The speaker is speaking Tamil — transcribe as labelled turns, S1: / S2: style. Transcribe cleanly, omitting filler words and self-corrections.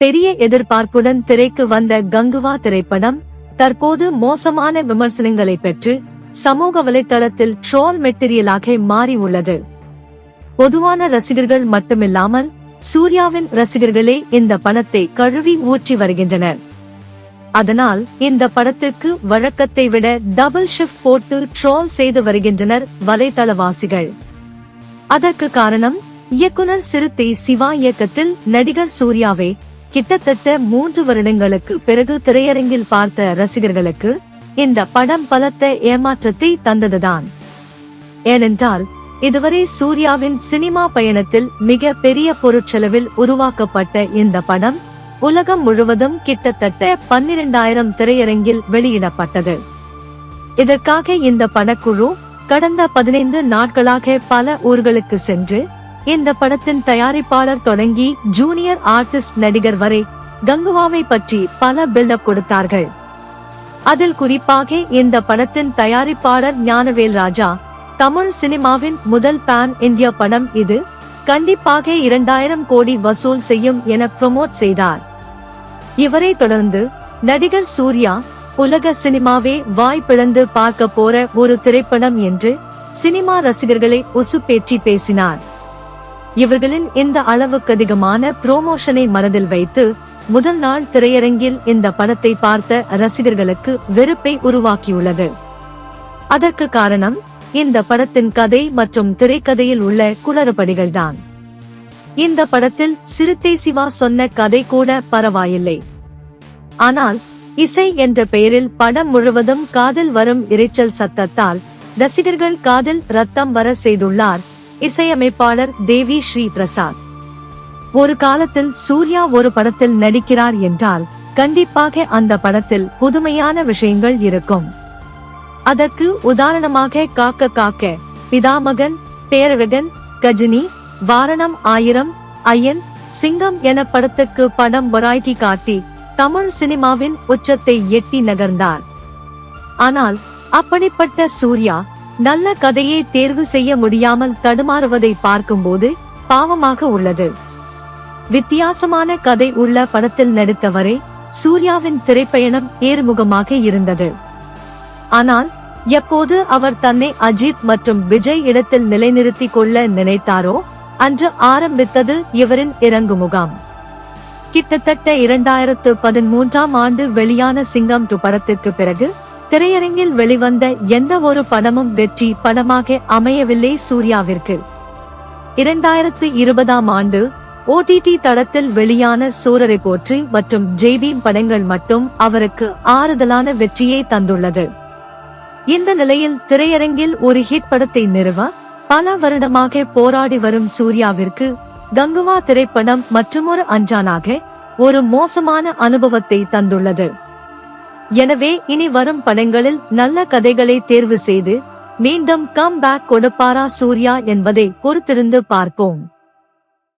S1: பெரிய எதிர்பார்ப்புடன் திரைக்கு வந்த கங்குவா திரைப்படம் தற்போது மோசமான விமர்சனங்களை பெற்று சமூக வலைதளத்தில் ட்ரோல் மெட்டீரியலாக மாறி உள்ளது. பொதுவான ரசிகர்கள் மட்டுமில்லாமல் சூர்யாவின் ரசிகர்களே இந்த படத்தை கழுவி ஊற்றி வருகின்றனர். அதனால் இந்த படத்திற்கு வழக்கத்தை விட டபுள் ஷிஃப்ட் போட்டு ட்ரோல் செய்து வருகின்றனர் வலைதளவாசிகள். அதற்கு காரணம், இயக்குனர் சிறுத்தை சிவா இயக்கத்தில் நடிகர் சூர்யாவை கிட்டத்தட்ட 3 வருடங்களுக்கு பிறகு திரையரங்கில் பார்த்த ரசிகர்களுக்கு இந்த படம் பலத்த ஏமாற்றத்தை தந்ததுதான். ஏனென்றால் இதுவரை சூர்யாவின் சினிமா பயணத்தில் மிக பெரிய பொருட்செலவில் உருவாக்கப்பட்ட இந்த படம் உலகம் முழுவதும் கிட்டத்தட்ட 12,000 திரையரங்கில் வெளியிடப்பட்டது. இதற்காக இந்த படக்குழு கடந்த 15 நாட்களாக பல ஊர்களுக்கு சென்று இந்த படத்தின் தயாரிப்பாளர் தொடங்கி ஜூனியர் ஆர்டிஸ்ட் நடிகர் வரை கங்குவாவை பற்றி பல பில்டப் கொடுத்தார்கள். அதில் குறிப்பாக இந்த படத்தின் தயாரிப்பாளர் ஞானவேல் ராஜா, தமிழ் சினிமாவின் முதல் பேன் இந்தியா படம் இது, கண்டிப்பாக 2000 கோடி வசூல் செய்யும் என ப்ரோமோட் செய்தார். இவரை தொடர்ந்து நடிகர் சூர்யா, உலக சினிமாவே வாய் பிளந்து பார்க்க போற ஒரு திரைப்படம் என்று சினிமா ரசிகர்களை உசுப்பேற்றி பேசினார். இவர்களின் இந்த அளவுக்கு அதிகமான புரோமோஷனை மனதில் வைத்து முதல் நாள் திரையரங்கில் இந்த படத்தை பார்த்த ரசிகர்களுக்கு வெறுப்பை உருவாக்கியுள்ளது. அதற்கு காரணம், இந்த படத்தின் கதை மற்றும் திரைக்கதையில் உள்ள குளறுபடிகள்தான். இந்த படத்தில் சிறுத்தை சிவா சொன்ன கதை கூட பரவாயில்லை. ஆனால் இசை என்ற பெயரில் படம் முழுவதும் காதில் வரும் இரைச்சல் சத்தத்தால் ரசிகர்கள் காதில் ரத்தம் வர செய்துள்ளார் இசையமைப்பாளர் தேவி ஸ்ரீ பிரசாத். ஒரு காலத்தில் சூர்யா ஒரு படத்தில் நடிக்கிறார் என்றால் கண்டிப்பாக அந்த படத்தில் புதுமையான விஷயங்கள் இருக்கும். அதற்கு உதாரணமாக காக்க காக்க, பிதாமகன், பேரழகன், கஜினி, வாரணம் 1000, ஐயன், சிங்கம் என படத்துக்கு படம் வெரைட்டி காட்டி தமிழ் சினிமாவின் உச்சத்தை எட்டி நகர்ந்தார். ஆனால் அப்படிப்பட்ட சூர்யா நல்ல கதையை தேர்வு செய்ய முடியாமல் தடுமாறுவதை பார்க்கும்போது பாவமாக உள்ளது. வித்தியாசமான கதை உள்ள படத்தில் நடித்தவரை சூர்யாவின் திரைப்பயணம் ஏறுமுகமாக இருந்தது. ஆனால் எப்போது அவர் தன்னை அஜித் மற்றும் விஜய் இடத்தில் நிலைநிறுத்திக் கொள்ள நினைத்தாரோ அன்று ஆரம்பித்தது இவரின் இறங்குமுகம். கிட்டத்தட்ட 2013ஆம் ஆண்டு வெளியான சிங்கம் 2 படத்திற்கு பிறகு திரையரங்கில் வெளிவந்த எந்த ஒரு படமும் வெற்றி படமாக அமையவில்லை சூர்யாவிற்கு. 2020ஆம் ஆண்டு OTT தளத்தில் வெளியான சூரரை போற்றி மற்றும் ஜெய்பீம் படங்கள் மட்டும் அவருக்கு ஆறுதலான வெற்றியை தந்துள்ளது. இந்த நிலையில் திரையரங்கில் ஒரு ஹிட் படத்தை நிறுவ பல வருடமாக போராடி வரும் சூர்யாவிற்கு கங்குவா திரைப்படம் மற்றுமொரு அஞ்சானாக ஒரு மோசமான அனுபவத்தை தந்துள்ளது. எனவே இனி வரும் படங்களில் நல்ல கதைகளை தேர்வு செய்து மீண்டும் கம் பேக் கொடுப்பாரா சூர்யா என்பதை பொறுத்திருந்து பார்ப்போம்.